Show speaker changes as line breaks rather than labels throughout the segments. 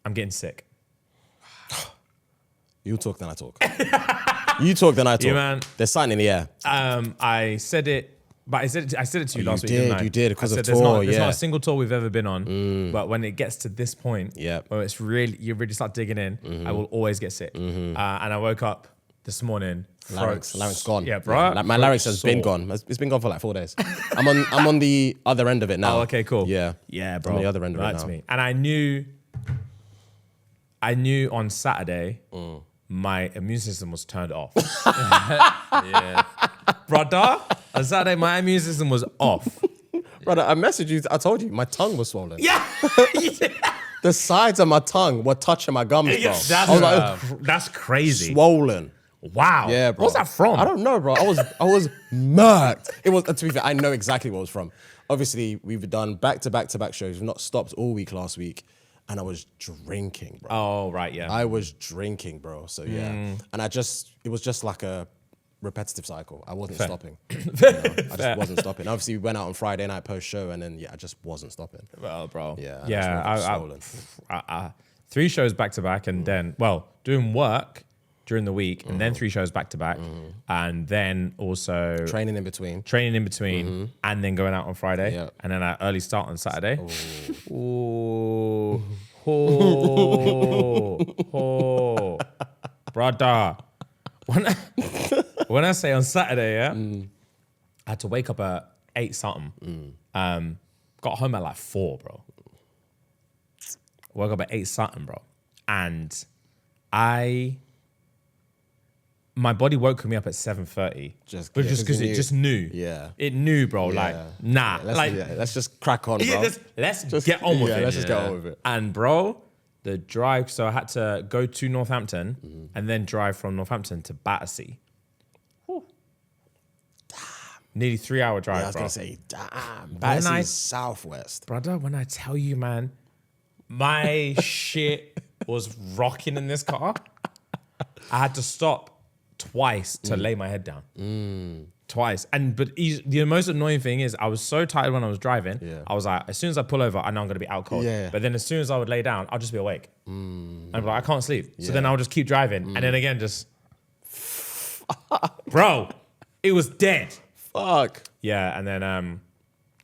I'm getting sick.
You talk, then I talk. You talk, then I talk.
Yeah, man.
There's something in the air.
I said it, but I said it to you last week. Didn't I?
You did, because of
there's
tour,
there's not a single tour we've ever been on, but when it gets to this point,
Yep.
where it's really, you really start digging in, I will always get sick. And I woke up this morning,
Larynx gone.
Yeah, bro.
My larynx has been gone. It's been gone for like 4 days. I'm on the other end of it now.
Oh, okay, cool.
Yeah.
Yeah, bro.
I'm on the other end of it
That's
now.
me. And I knew on Saturday, my immune system was turned off.
Yeah.
Brother, on Saturday, my immune system was off.
Brother, I messaged you. I told you my tongue was swollen.
Yeah.
The sides of my tongue were touching my gums, bro.
That's crazy.
Swollen.
Wow.
Yeah, bro.
What's that from?
I don't know, bro. I was murked. It was, to be fair, I know exactly what it was from. Obviously, we've done back-to-back shows. We've not stopped all week last week. And I was drinking, bro.
Oh, right, yeah.
I was drinking, bro. So, yeah. And it was just like a repetitive cycle. I wasn't stopping. I just wasn't stopping. Obviously, we went out on Friday night post-show, and then, I just wasn't stopping.
Well, bro.
Yeah.
I 3 shows back-to-back, and then, doing work during the week, and then 3 shows back-to-back, and then also
Training in between,
and then going out on Friday,
Yeah.
and then an early start on Saturday. Ooh. Brother. When I say on Saturday, I had to wake up at 8 something. Got home at like 4, bro. Woke up at 8 something, bro. And my body woke me up at 7:30. Just because it just knew.
Yeah.
It knew, bro.
Yeah.
Like, nah.
Let's just crack on, bro.
Let's get on with it.
Let's just get on with it.
And bro, the drive, so I had to go to Northampton and then drive from Northampton to Battersea. Nearly 3-hour drive,
Yeah, I was
bro.
gonna say, damn, Battersea's southwest.
Brother, when I tell you, man, my shit was rocking in this car. I had to stop twice to lay my head down. Twice. But the most annoying thing is I was so tired when I was driving. Yeah. I was like, as soon as I pull over, I know I'm going to be out cold.
Yeah.
But then as soon as I would lay down, I'll just be awake. And I'm like, I can't sleep. So then I would just keep driving. And then again, just... Bro, it was dead.
Fuck.
Yeah, and then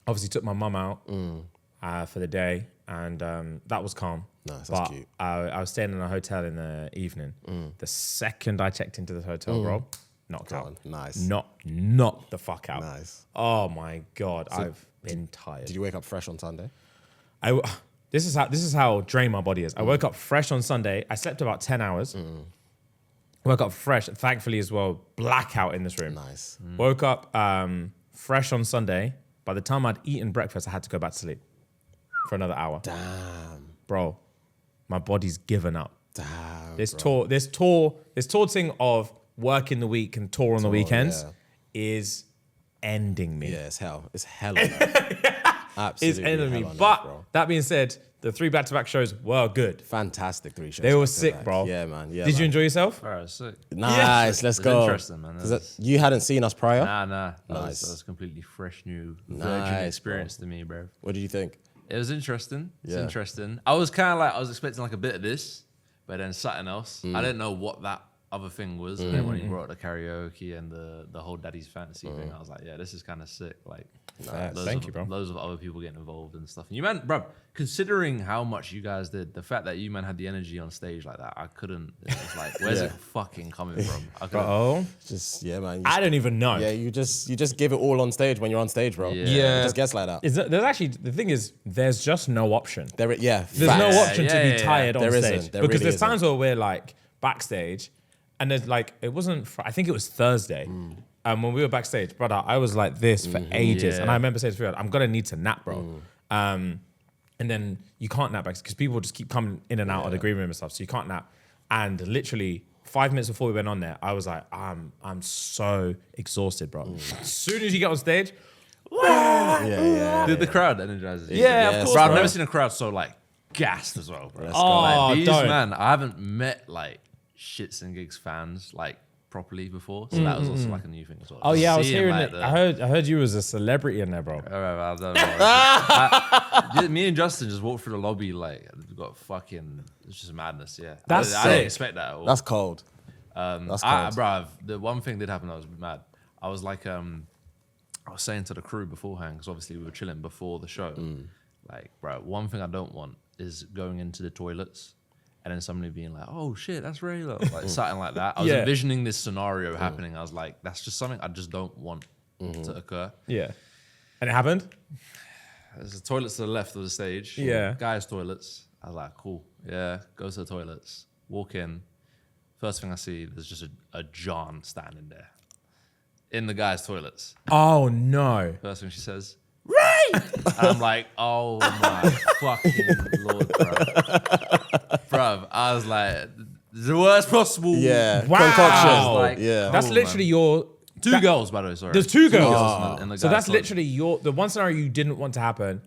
obviously took my mum out for the day. And that was calm.
Nice,
but
that's cute.
I was staying in a hotel in the evening. The second I checked into the hotel, bro, knocked out.
Nice.
Knocked the fuck out.
Nice.
Oh my God, I've been tired.
Did you wake up fresh on Sunday?
This is how drained my body is. I woke up fresh on Sunday. I slept about 10 hours. Woke up fresh, thankfully as well, blackout in this room.
Nice.
Woke up fresh on Sunday. By the time I'd eaten breakfast, I had to go back to sleep for another hour.
Damn.
Bro, my body's given up.
Damn.
This tour thing of work in the week and tour on the weekends is ending me.
Yeah, it's hell. It's hell on earth. Absolutely.
It's ending me.
hell on
But
earth, bro.
that being said, the 3 back-to-back shows were good.
Fantastic 3 shows.
They were
back to
sick,
back.
bro.
Yeah, man. Yeah.
Did you enjoy yourself?
All right, sick.
Nice. Let's
It was
go.
interesting, man.
'Cause you hadn't seen us prior.
Nah. That
Nice.
was completely fresh, new, virgin
Nice,
experience to me, bro.
What did you think?
It was interesting. It's
Yeah.
interesting. I was kind of like, I was expecting like a bit of this, but then something else. I didn't know what that other thing was. And then when he brought the karaoke and the whole Daddy's Fantasy thing, I was like, yeah, this is kind of sick. Like,
Thank you, bro.
Loads of other people getting involved and stuff. And you man, bro, considering how much you guys did, the fact that you man had the energy on stage like that, I couldn't. It was like, where's it fucking coming from? I couldn't-
Oh,
Just yeah, man.
I don't even know.
Yeah, you just give it all on stage when you're on stage, bro.
Yeah.
It just gets like that.
There's actually, the thing is, there's just no option.
There's
There's
facts.
no option to
Yeah,
be
yeah,
tired on
There
stage.
isn't. There
because
really
there's
isn't.
times where we're like backstage and there's like, it wasn't, I think it was Thursday. When we were backstage, brother, I was like this for ages.
Yeah.
And I remember saying to Fiona, I'm going to need to nap, bro. And then you can't nap because people just keep coming in and out of the green room and stuff. So you can't nap. And literally 5 minutes before we went on there, I was like, I'm so exhausted, bro. As soon as you get on stage,
the crowd energizes you.
Yeah, of course,
Bro, I've
bro.
never seen a crowd so like gassed as well, bro.
Oh,
Like, these
don't.
man, I haven't met like Shits and Gigs fans like properly before, so that was also like a new thing as well.
Oh
Just
yeah, I was
seeing,
hearing
like,
it. I heard you was a celebrity in there, bro.
I don't know. Me and Justin just walked through the lobby like we got fucking. It's just madness. Yeah,
That's
I didn't
sick.
expect that at all.
That's cold. That's cold.
Bruv, the one thing did happen. I was mad. I was like, I was saying to the crew beforehand because obviously we were chilling before the show. Like, bro, one thing I don't want is going into the toilets and then somebody being like, "Oh shit, that's Raylo," like something like that. I was envisioning this scenario happening. I was like, that's just something I just don't want to occur.
Yeah, and it happened.
There's the toilets to the left of the stage.
Yeah.
Guys' toilets. I was like, cool. Yeah, go to the toilets. Walk in. First thing I see, there's just a John standing there in the guys' toilets.
Oh no!
First thing she says, Ray! And I'm like, oh my fucking Lord, bro. Bruv, I was like, the worst possible.
Yeah.
Wow.
Concoction.
Like,
Yeah.
That's
cool,
literally
man.
your
Two girls, by the way, sorry.
There's two girls.
in the
So
guys'
that's
toilet.
literally the one scenario you didn't want to happen,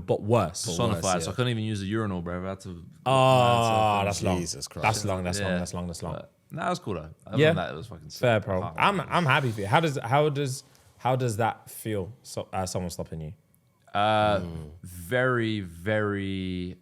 but worse.
personified,
worse,
so I couldn't even use the urinal, bro. I had to.
Oh, that's long.
Jesus Christ.
That's long. That's long.
Yeah.
That's long. That's long.
But, nah, it was cool though. Other
Yeah.
than that, it was fucking sick.
Fair, bro.
I can't
I'm happy for you. How does that feel? So, someone stopping you?
Very, very.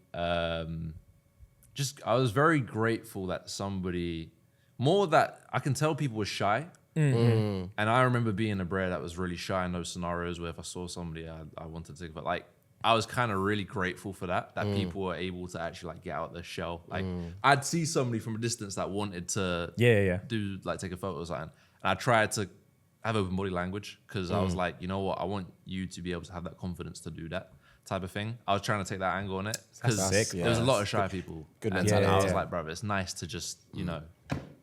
Just I was very grateful that somebody more that I can tell people were shy. And I remember being a brer that was really shy in those scenarios where if I saw somebody, I wanted to, but like I was kind of really grateful for that people were able to actually like get out their shell. Like I'd see somebody from a distance that wanted to do like take a photo or something, and I tried to have open body language because I was like, you know what, I want you to be able to have that confidence to do that type of thing. I was trying to take that angle on it because
sick.
there was a lot of shy people.
Good
and
mentality.
I was like, bro, it's nice to just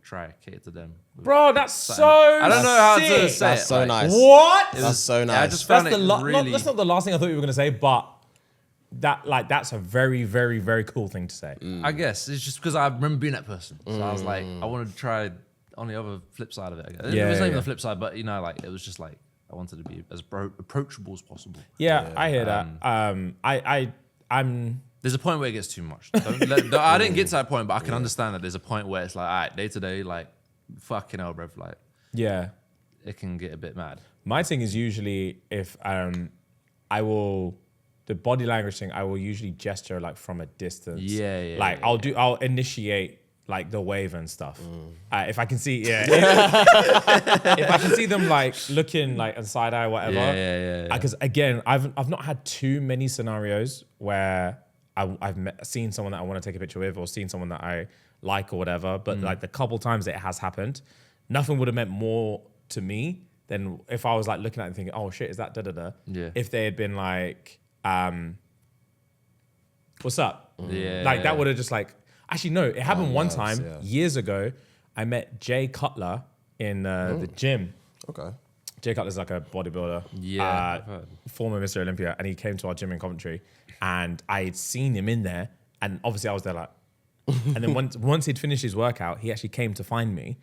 try cater to them.
Bro, that's so.
I don't know how to
sick.
say
That's
it.
so
like,
nice.
What?
That's so nice.
Yeah, I just found
That's
it really.
that's not the last thing I thought you were gonna say, but that's a very, very, very cool thing to say.
I guess it's just because I remember being that person, so I was like, I wanted to try on the other flip side of it. I guess.
Yeah,
It was not even
yeah.
the flip side, but like it was just like I wanted to be as approachable as possible.
Yeah, I hear that. I'm.
There's a point where it gets too much. I didn't get to that point, but I can understand that there's a point where it's like, all right, day to day, like, fucking hell, bruv, like,
Yeah.
it can get a bit mad.
My thing is usually if I will the body language thing, I will usually gesture like from a distance.
Yeah.
Like I'll initiate like the wave and stuff. If I can see, if I can see them like looking like and side eye, whatever.
Yeah.
Because again, I've not had too many scenarios where I've seen someone that I want to take a picture with or seen someone that I like or whatever. But like the couple times that it has happened, nothing would have meant more to me than if I was like looking at it and thinking, oh shit, is that da-da-da?
Yeah.
If they had been like, what's up?
Yeah.
Like that would have just like, actually no, it happened one
nice,
time
yeah.
years ago. I met Jay Cutler in the gym.
Okay.
Jay Cutler's like a bodybuilder.
Yeah, I've heard.
Former Mr. Olympia. And he came to our gym in Coventry and I had seen him in there. And obviously I was there like, and then once he'd finished his workout, he actually came to find me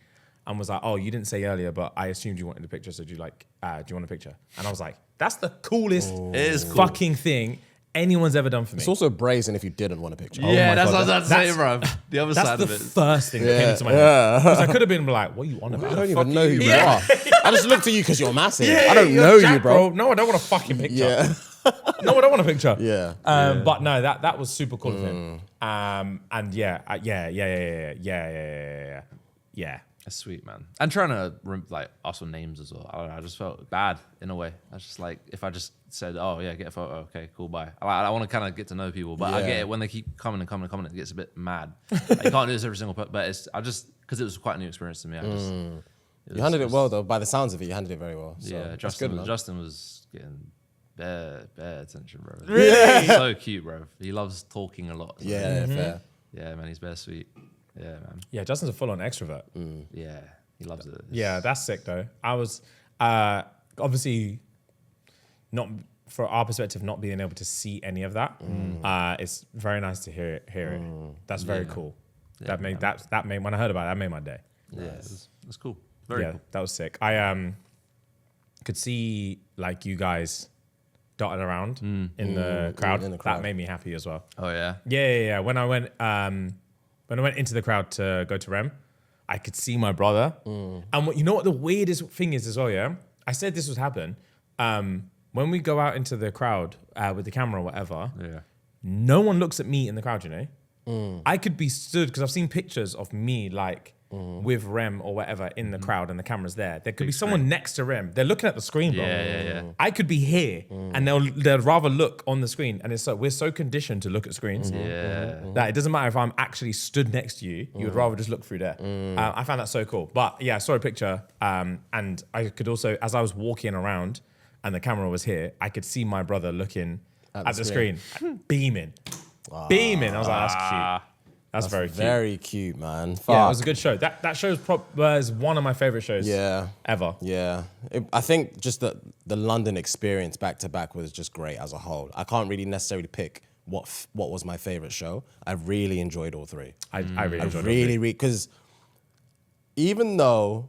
and was like, oh, you didn't say earlier, but I assumed you wanted a picture. So do you want a picture? And I was like, that's the coolest
It is cool.
fucking thing anyone's ever done for me.
It's also brazen if you didn't want a picture.
Yeah,
my
that's
God,
what I was about to say,
that's-
bro. The other
That's
side
the
of it.
first thing that came into my head. Because I could have been like, what are you on
I
about?
don't even know who you
Yeah.
are. I just looked at you because you're massive. I don't
you're
know
Jack,
you, bro.
No, I don't want a fucking picture.
Yeah.
No, I don't want a picture.
Yeah.
But no, that was super cool of him. And yeah.
That's sweet, man. And trying to like ask for names as well. I don't know. I just felt bad in a way. I was just like, if I just said, "Oh yeah, get a photo," okay, cool, bye. I want to kind of get to know people, but I
Yeah.
get it when they keep coming, it gets a bit mad. Like, you can't do this every single. But because it was quite a new experience to me.
You handled it well, though. By the sounds of it, you handled it very well. So
Yeah,
that's good, man.
Justin was getting bare attention, bro.
Really?
So cute, bro. He loves talking a lot. So
Yeah, fair.
yeah, man. He's bare sweet. Yeah, man.
Yeah, Justin's a full-on extrovert.
Yeah, he loves it.
Yeah, that's sick though. I was obviously not for our perspective, not being able to see any of that. It's very nice to hear it. That's very cool.
Yeah,
That made when I heard about it, that made my day.
Yeah, it's cool. Very cool.
That was sick. I could see like you guys dotted around in the crowd.
in the crowd.
That made me happy as well.
Oh yeah.
Yeah. When I went into the crowd to go to Rem, I could see my brother. And you know what the weirdest thing is as well, yeah? I said this would happen. When we go out into the crowd with the camera or whatever, no one looks at me in the crowd, you know? I could be stood, because I've seen pictures of me like with Rem or whatever in the crowd and the camera's there. There could be someone next to Rem. They're looking at the screen, bro. I could be here and they'll rather look on the screen. And we're so conditioned to look at screens that it doesn't matter if I'm actually stood next to you, you would rather just look through there. I found that so cool. But yeah, I saw a picture and I could also, as I was walking around and the camera was here, I could see my brother looking at the screen, beaming. Beaming. I was like, that's cute. That's very cute.
Very cute, man. Fuck.
Yeah, it was a good show. That show was one of my favorite shows ever.
Yeah. I think just the London experience back to back was just great as a whole. I can't really necessarily pick what was my favorite show. I really enjoyed all three.
I really enjoyed it.
Really, because even though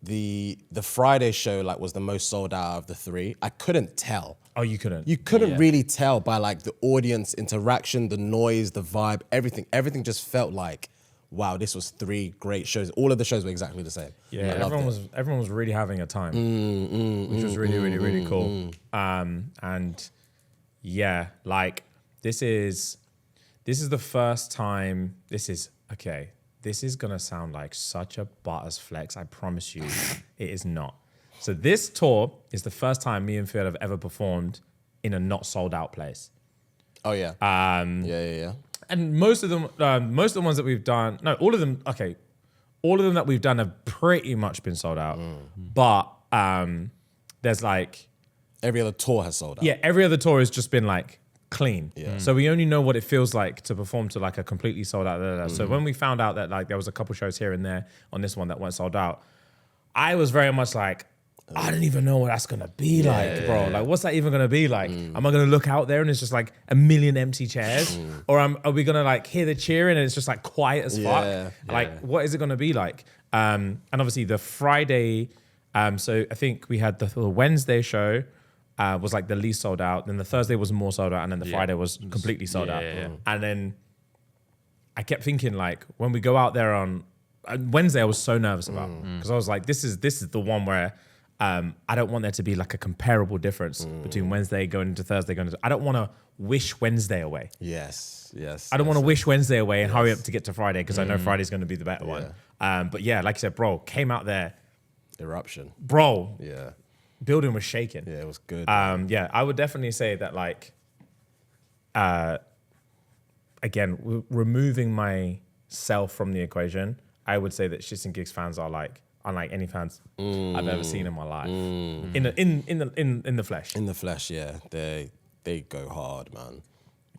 the Friday show like was the most sold out of the three, I couldn't tell.
Oh, you couldn't?
You couldn't really tell by like the audience interaction, the noise, the vibe, everything. Everything just felt like, wow, this was three great shows. All of the shows were exactly the same.
Yeah, everyone was really having a time, which was really cool. And yeah, like this is the first time. This is gonna sound like such a butters flex. I promise you, it is not. So this tour is the first time me and Phil have ever performed in a not sold out place.
Oh yeah. Yeah.
And most of the ones that we've done, no, all of them that we've done have pretty much been sold out. But there's like
every other tour has sold out.
Yeah, every other tour has just been like clean. Yeah. So we only know what it feels like to perform to like a completely sold out. So when we found out that like there was a couple shows here and there on this one that weren't sold out, I was very much like, I don't even know what that's gonna be like, bro. Like, what's that even gonna be like? Am I gonna look out there and it's just like a million empty chairs, or are we gonna like hear the cheering and it's just like quiet as fuck? Like, what is it gonna be like? And obviously the Friday, so I think we had the Wednesday show was like the least sold out. Then the Thursday was more sold out, and then the Friday was completely sold out. And then I kept thinking like when we go out there on Wednesday, I was so nervous about because I was like, this is the one where. I don't want there to be like a comparable difference between Wednesday going into Thursday going into. I don't want to wish Wednesday away.
Yes.
I don't want to wish Wednesday away and hurry up to get to Friday because I know Friday's going to be the better one. But yeah, like I said, bro, came out there.
Eruption.
Bro.
Yeah.
Building was shaking.
Yeah, it was good.
Yeah, I would definitely say that like, again, removing myself from the equation, I would say that ShxtsnGigs fans are like, unlike any fans I've ever seen in my life. In the flesh.
In the flesh, yeah. They go hard, man.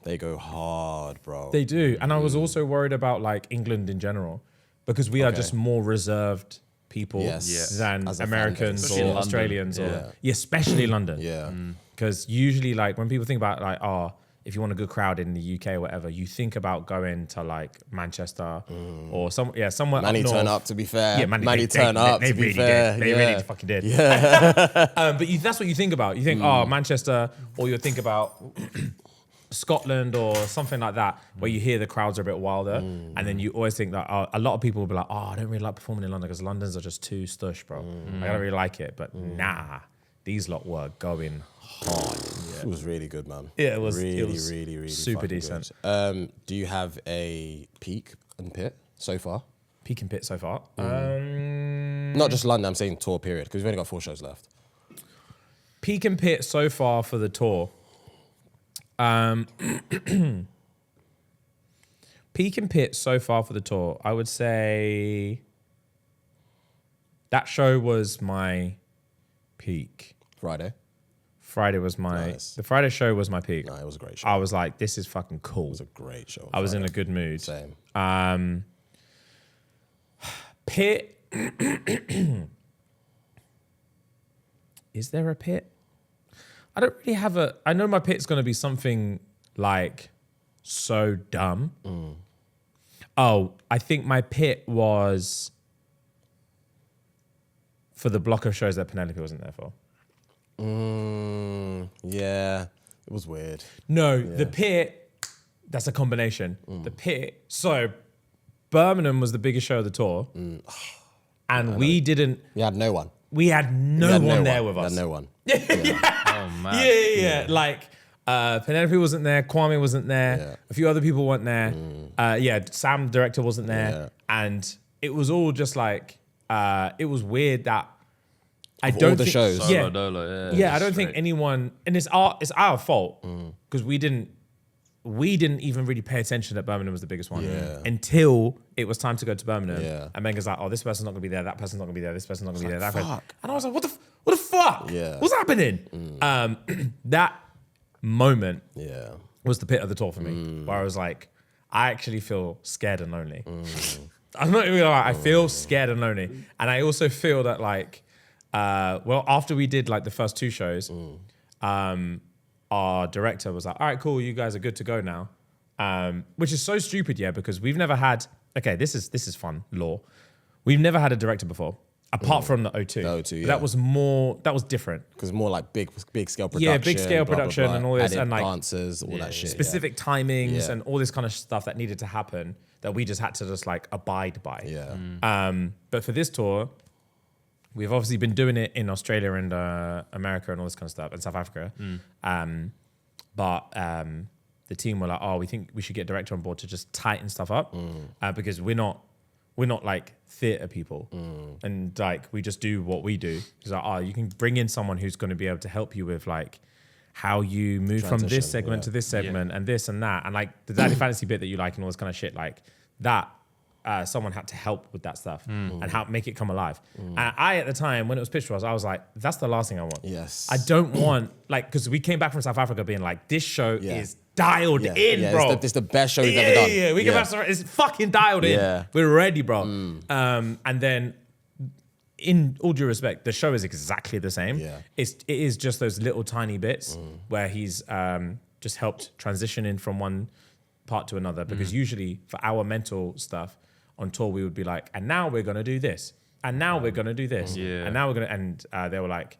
They go hard, bro.
They do. And I was also worried about like England in general because we are just more reserved people than Americans or Australians or especially London.
Yeah.
Because usually like when people think about like, if you want a good crowd in the UK or whatever, you think about going to like Manchester or somewhere
Manny
up north.
Turn up, to be fair.
Yeah,
Manny Turn up, to be
really
fair.
Did. They really fucking did. Yeah. But that's what you think about. You think, Manchester, or you think about Scotland or something like that, where you hear the crowds are a bit wilder. And then you always think that a lot of people will be like, I don't really like performing in London because London's are just too stush, bro. I don't really like it. But nah, these lot were going hard.
It was really good, man.
Yeah, it was
really
super decent.
Good. Do you have a peak and pit so far?
Peak and pit so far?
Not just London, I'm saying tour period, because we've only got 4 shows left.
Peak and pit so far for the tour. Peak and pit so far for the tour, I would say that show was my peak. Friday was my...
Nice.
The Friday show was my peak.
No, it was a great show.
I was like, this is fucking cool.
It was a great show.
I was in a good mood.
Same.
Pit... Is there a pit? I don't really have a... I know my pit's going to be something like so dumb. Oh, I think my pit was for the block of shows that Penelope wasn't there for.
Yeah, it was weird.
No, the pit, that's a combination. The pit, so Birmingham was the biggest show of the tour, and we didn't.
We had no one.
We had no one there with
We
us.
had no one.
Oh man.
Yeah. Like Penelope wasn't there, Kwame wasn't there,
Yeah.
a few other people weren't there. Sam, director, wasn't there, and it was all just like it was weird that I
Of
don't
all the
think,
shows.
Yeah,
Solo dolo,
I don't think anyone, and it's our fault because we didn't even really pay attention that Birmingham was the biggest one until it was time to go to Birmingham.
Yeah.
And Menga's like, oh, this person's not gonna be there, that person's not gonna be there, this person's not gonna be there, that person.
fuck.
And I was like, what the fuck?
Yeah.
What's happening? That moment
Yeah.
was the pit of the tour for me, where I was like, I actually feel scared and lonely. I'm not even gonna lie, I feel scared and lonely. And I also feel that like, after we did like the first 2 shows, our director was like, all right, cool, you guys are good to go now. Which is so stupid, because we've never had, okay, this is fun, lore. We've never had a director before, apart from the O2.
The O2, yeah.
That was different.
Because more like big scale production.
Yeah, big scale
blah, blah,
production
blah,
and all this,
added
and like
dancers, all that shit.
specific timings
Yeah.
and all this kind of stuff that needed to happen that we just had to just like abide by.
Yeah.
But for this tour, we've obviously been doing it in Australia and America and all this kind of stuff, and South Africa. But the team were like, oh, we think we should get a director on board to just tighten stuff up because we're not like theatre people, and like we just do what we do. It's like, oh, you can bring in someone who's going to be able to help you with like how you move from this
Transition,
segment to this segment and this and that, and like the Daddy Fantasy bit that you like and all this kind of shit, like that. Someone had to help with that stuff and help make it come alive. And I, at the time, when it was pitched to us, I was like, that's the last thing I want.
Yes.
I don't want, like, because we came back from South Africa being like, this show is dialed in,
Yeah,
bro.
It's the best show we've ever done.
Yeah, we came back, it's fucking dialed in.
Yeah.
We're ready, bro. And then, in all due respect, the show is exactly the same.
Yeah.
It is just those little tiny bits where he's just helped transition in from one part to another, because usually for our mental stuff on tour, we would be like, and now we're going to do this. And now we're going to do this.
Yeah.
And now we're going to, and they were like,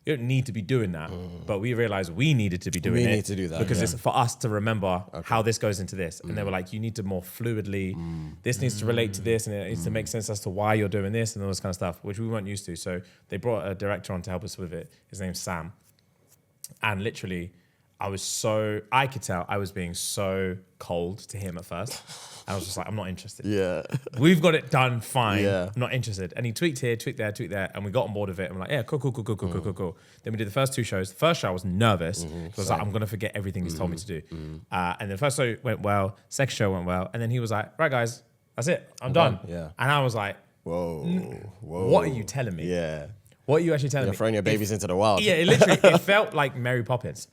you don't need to be doing that. But we realized we needed to be doing it.
We need to do that,
because
yeah.
it's for us to remember how this goes into this. And they were like, you need to more fluidly, this needs to relate to this, and it needs to make sense as to why you're doing this and all this kind of stuff, which we weren't used to. So they brought a director on to help us with it. His name's Sam. And literally, I could tell I was being so cold to him at first. I was just like, I'm not interested.
Yeah.
We've got it done fine.
Yeah.
I'm not interested. And he tweaked here, tweaked there, and we got on board with it. And we're like, yeah, cool. Then we did the first 2 shows. The first show I was nervous. I was like, I'm going to forget everything he's told me to do. And the first show went well. Second show went well. And then he was like, right, guys, that's it. I'm done.
Yeah.
And I was like,
Whoa.
what are you telling me?
Yeah.
What are you actually telling
You're
me?
throwing your babies into the wild.
Yeah, it felt like Mary Poppins.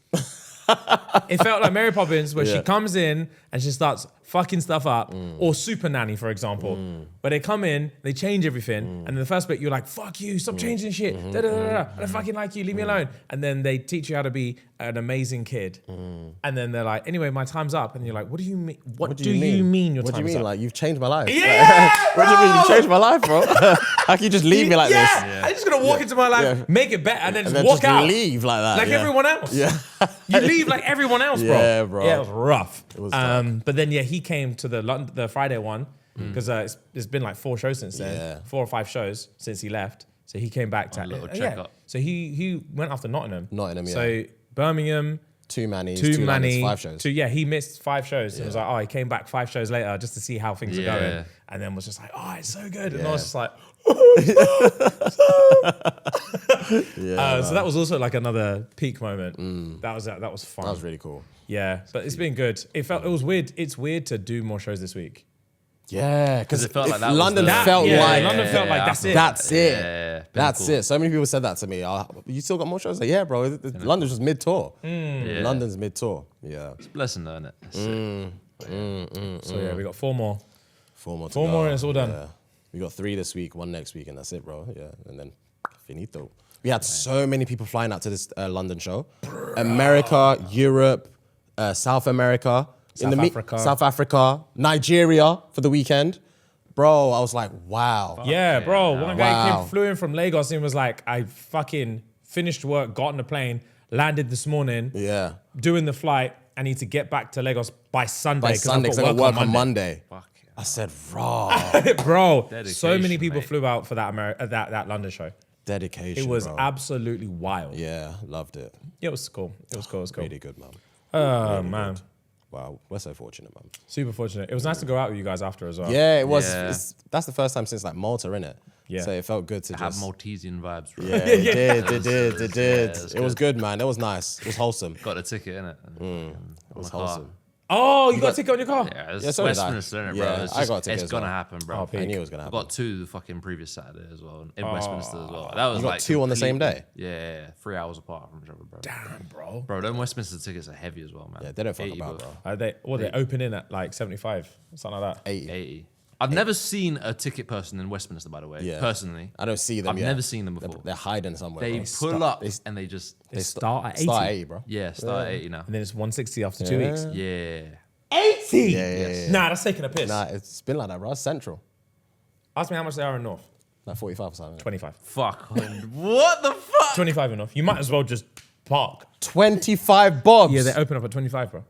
It felt like Mary Poppins, where she comes in and she starts fucking stuff up, or Super Nanny, for example, where they come in, they change everything, and in the first bit you're like, fuck you, stop changing shit, I don't fucking like you, leave me alone. And then they teach you how to be an amazing kid, and then they're like, anyway, my time's up, and you're like, what do you mean? What do you mean your
What do you
time's
mean?
up?
Like, you've changed my life.
Yeah,
What do you mean?
bro!
You changed my life, bro. How can you just leave me like this?
I'm just gonna walk into my life, make it better, and then just
And then
walk
just
out.
leave like that.
Like
yeah.
everyone else.
Yeah.
You leave like everyone else, bro.
Yeah, bro.
Yeah, it was rough.
It was dark.
But then, he came to the Friday one, because it's been like 4 shows since then.
Yeah.
4 or 5 shows since he left. So he came back to
little checkup.
So he went after Nottingham.
Nottingham, yeah.
So Birmingham,
2 Mannies,
2
2
Manny,
5 shows.
he missed 5 shows. And was like, he came back 5 shows later just to see how things are
Yeah.
going. And then was just like, it's so good. And I
Yeah.
was just like,
Yeah,
so that was also like another peak moment. That was fun.
that was really cool.
Yeah, but it's been good. It was weird. It's weird to do more shows this week.
Yeah, because
it felt like that was
London
the-
felt
yeah,
like
London felt like that's it.
That's it.
Yeah,
That's
pinnacle.
it. So many people said that to me. You still got more shows? Like, yeah, bro. London's just mid-tour.
Yeah.
London's mid-tour. Yeah.
Blessing, though, innit? That's it.
So yeah, we got 4 more.
4 more to
4
go.
more and it's all done.
Yeah. We got 3 this week, 1 next week, and that's it, bro. Yeah. And then finito. We had so many people flying out to this London show. America, Europe, South America. South Africa, Nigeria for the weekend. Bro, I was like, wow.
Yeah, bro. One guy
Wow.
flew in from Lagos and was like, I fucking finished work, got on the plane, landed this morning,
Yeah.
doing the flight. I need to get back to Lagos by Sunday.
By
'cause
Sunday,
I've
because I
got
got work on Monday.
Fuck yeah.
I said, raw.
Bro, so
Dedication,
many people
mate.
flew out for that that London show.
Dedication.
It was
bro.
absolutely wild.
Yeah, loved it.
It was cool. It was cool. It was cool.
Really good, man.
Oh man,
Wow, we're so fortunate, man.
super fortunate. It was nice to go out with you guys after as well.
Yeah, it was.
Yeah.
That's the first time since like Malta, innit?
Yeah.
So it felt good to
Have
just.
Maltesian vibes, bro.
Yeah, it did.
it's
It was good, man. It was nice. It was wholesome.
Got a ticket in it.
It was wholesome.
Oh, you got a ticket on your car?
Yeah, it's
Yeah, so did I.
Westminster, innit, bro?
Yeah,
It's,
I
just,
got a ticket
it's
as
gonna
well.
happen, bro.
Oh,
I knew it was gonna
I
happen.
got 2 the fucking previous Saturday as well in Westminster as well. That was
You got
like
2 on the same day?
Yeah, 3 hours apart from each other, bro.
Damn, bro.
Bro, them Westminster tickets are heavy as well, man.
Yeah, they don't fuck
80
about,
both.
bro.
Are they open in at like 75, something like that?
80.
80. I've never seen a ticket person in Westminster, by the way.
Yeah.
Personally,
I don't see them
I've
yet.
never seen them
They're,
before.
they're hiding somewhere.
They
bro.
pull up
they-
and they just
They start at 80.
Start at 80, bro.
start at 80 now.
And then it's 160 after 2 weeks.
Yeah.
80?
yeah.
Nah, that's taking a piss.
Nah, it's been like that, bro. It's central.
Ask me how much they are in North.
Like 45 or something.
25.
Fuck. What the fuck?
25 in North. You might as well just park.
25 bobs.
Yeah, they open up at 25, bro.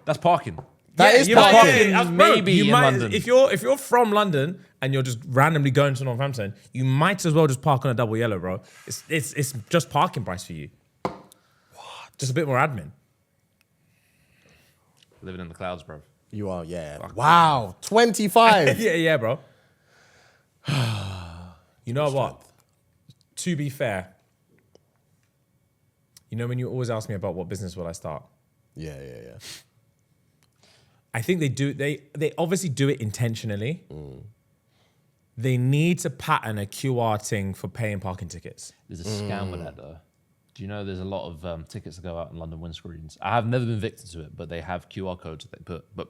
That's parking.
That is
you might-
parking.
that's- bro,
Maybe
you
in
might,
London.
If you're from London and you're just randomly going to Northampton, you might as well just park on a double yellow, bro. It's just parking price for you. What? Just a bit more admin.
Living in the clouds, bro.
You are, yeah. Wow. 25.
yeah, bro. You know what? To be fair, you know when you always ask me about what business will I start?
yeah.
I think they do. They obviously do it intentionally. They need to pattern a QR thing for paying parking tickets.
There's a scam with that, though. Do you know there's a lot of tickets that go out in London windscreens? I have never been victim to it, but they have QR codes that they put. But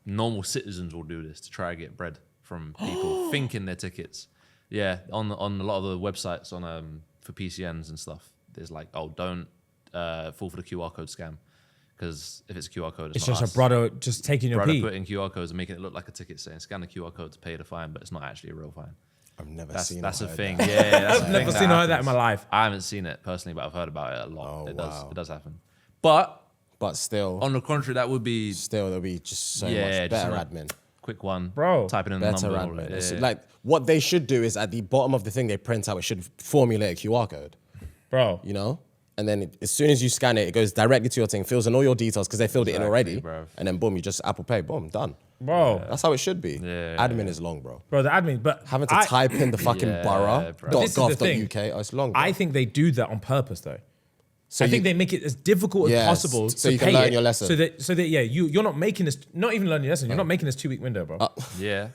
normal citizens will do this to try to get bread from people thinking they're tickets. Yeah, on a lot of the websites on for PCNs and stuff, there's like, oh, don't fall for the QR code scam. Because if it's a QR code,
It's
not
just
us.
a brother just taking your
Brother
pee.
putting QR codes and making it look like a ticket saying scan the QR code to pay the fine, but it's not actually a real fine.
I've never
That's
seen
that's a
or heard
thing.
that.
Yeah, that's a
I've
thing
never seen or heard that in my life.
I haven't seen it personally, but I've heard about it a lot.
Oh,
It
wow.
does happen. But
But still,
on the contrary, that would be
there'll be just so
yeah,
much
just
better
a
admin.
quick one,
Bro.
Typing in the
Better
number.
admin.
Yeah.
It's like what they should do is at the bottom of the thing they print out, it should formulate a QR code,
Bro.
you know? And then as soon as you scan it, it goes directly to your thing, fills in all your details because they filled it in
Exactly,
already.
bruv.
And then boom, you just Apple Pay, boom, done.
Bro.
That's how it should be.
Yeah.
Admin is long, bro.
Bro, the admin. But
Having to
I-
type in the fucking
Yeah,
borough
bro.
dot
This is the thing.
gov.uk. Oh, it's long. Bro.
I think they do that on purpose, though.
So
I think they make it as difficult
Yes,
as possible
so
to
you can
pay
learn
it,
your lesson.
So that yeah, you're not making this, not even learning your lesson. You're not making this 2-week window, bro.
yeah.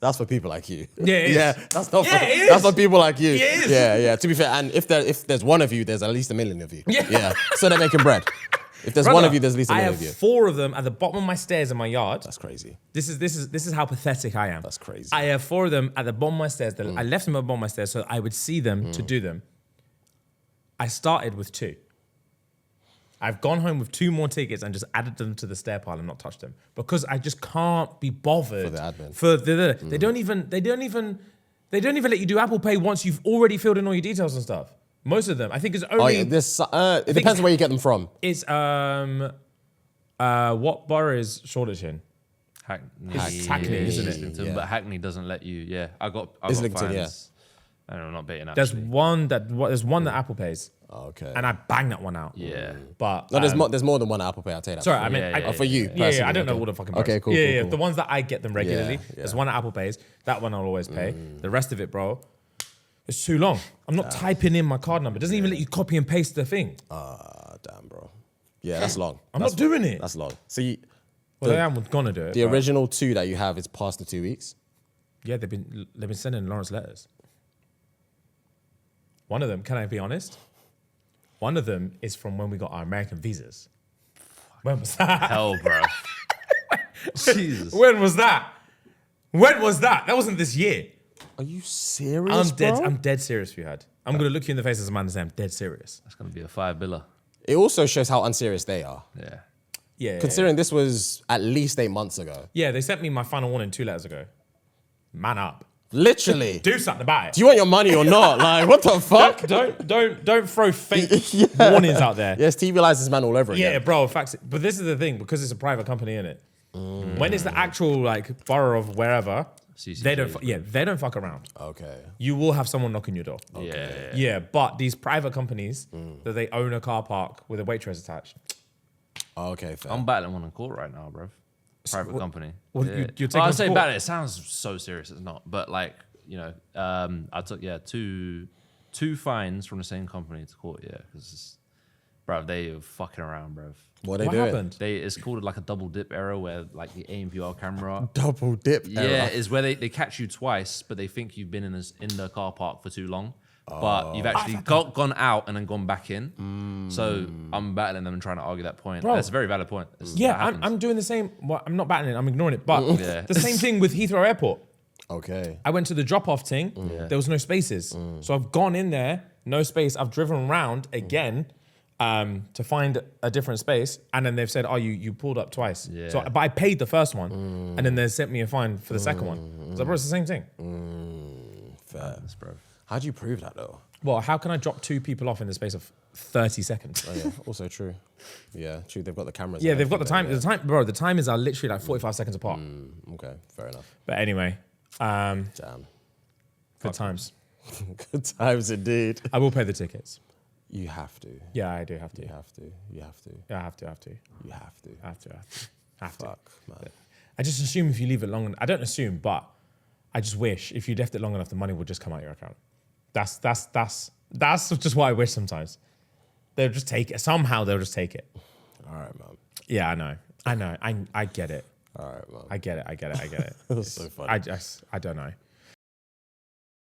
That's for people like you.
Yeah, it is.
Yeah, that's not.
Yeah,
for,
it
that's
is.
for people like you.
Yeah, it is.
Yeah. To be fair, and if there's one of you, there's at least 1 million of you.
Yeah.
So they're making bread. If there's one
Brother,
of you, there's at least 1
I
million
have
of you.
4 of them at the bottom of my stairs in my yard.
That's crazy.
This is how pathetic I am.
That's crazy.
I have 4 of them at the bottom of my stairs. I left them at the bottom of my stairs so I would see them to do them. I started with 2. I've gone home with 2 more tickets and just added them to the stair pile and not touched them because I just can't be bothered
For the admin.
They don't even let you do Apple Pay once you've already filled in all your details and stuff. Most of them, I think, is
Oh,
only
yeah, it depends on where you get them from.
it's what borough is Shoreditch in?
Hackney,
Hackney, isn't it?
Islington,
Yeah.
But Hackney doesn't let you. Yeah, I got
Islington,
fines. I don't know, not baiting
There's
actually.
there's one that Apple pays,
Okay.
and I banged that one out.
Yeah.
But
No, there's more than one Apple Pay. I'll tell you that.
sorry, I meant
Yeah,
I,
for you.
Yeah, I
personally,
don't know
okay.
all the fucking.
Okay,
prices.
cool.
Yeah,
cool,
yeah,
cool.
the ones that I get them regularly.
Yeah.
There's one that Apple pays. That one I'll always pay. The rest of it, bro, it's too long. I'm not typing in my card number. It doesn't even let you copy and paste the thing.
Damn, bro. Yeah, that's long.
I'm
That's-
not doing it.
That's long. So
Well, I am gonna do it.
the
but
original 2 that you have is past the 2 weeks.
yeah, they've been sending Lawrence letters. One of them, can I be honest? One of them is from when we got our American visas. When was that?
Hell, bro. Jesus.
When was that? When was that? That wasn't this year.
Are you serious,
I'm dead serious, Fuhad. I'm gonna look you in the face as a man and say I'm dead serious.
That's gonna be a $5
It also shows how unserious they are.
Yeah.
Yeah.
Considering this was at least 8 months ago.
Yeah, they sent me my final warning 2 letters ago. Man up.
Literally.
Do something about it.
Do you want your money or not? Like, what the fuck?
Don't throw fake warnings out there.
Yes, TV license man all over again.
Yeah, bro. In fact, but this is the thing because it's a private company, innit? When it's the actual like borough of wherever, they don't.
CCGs,
They don't fuck around.
Okay.
You will have someone knocking your door.
Yeah.
Yeah, but these private companies that they own a car park with a Waitrose attached.
Okay, fair.
I'm battling one in court right now, bro. Private company.
well,
Yeah.
you're taking
I
us to
say
court?
battle. It sounds so serious. It's not. But like, you know, I took two fines from the same company to court. Yeah, because, bro, they are fucking around, bro.
What they
What
doing?
happened?
It's called like a double dip error where like the ANPR camera.
Double dip.
Yeah,
error.
is where they catch you twice, but they think you've been in the car park for too long. But you've actually gone out and then gone back in. So I'm battling them and trying to argue that point.
Bro.
That's a very valid point.
Yeah,
that happens.
I'm doing the same. Well, I'm not battling it. I'm ignoring it. But
Yeah.
the same thing with Heathrow Airport.
Okay.
I went to the drop-off thing. There was no spaces. So I've gone in there, no space. I've driven around again to find a different space. And then they've said, oh, you pulled up twice.
Yeah.
So, but I paid the first one. And then they sent me a fine for the second one. So, bro, it's the same thing.
Fair.
Madness, bro.
How do you prove that though?
Well, how can I drop 2 people off in the space of 30 seconds?
Oh yeah, also true. Yeah, true. They've got the cameras.
Yeah,
and
they've got the time.
everything
The time, bro, the timers are literally like 45 seconds apart.
there. Okay, fair enough.
But anyway,
Damn.
good times.
Good times indeed.
I will pay the tickets.
You have to.
Yeah, I do have to.
You have to. You have to.
Yeah, I have to.
You have to.
Have to.
Fuck, man.
I just assume if you leave it long, I don't assume, but I just wish if you left it long enough, the money would just come out your account. That's just what I wish sometimes. They'll just take it. Somehow they'll just take it.
All right, man.
Yeah, I know. I get it.
All right, man.
I get it.
That's so funny.
I don't know.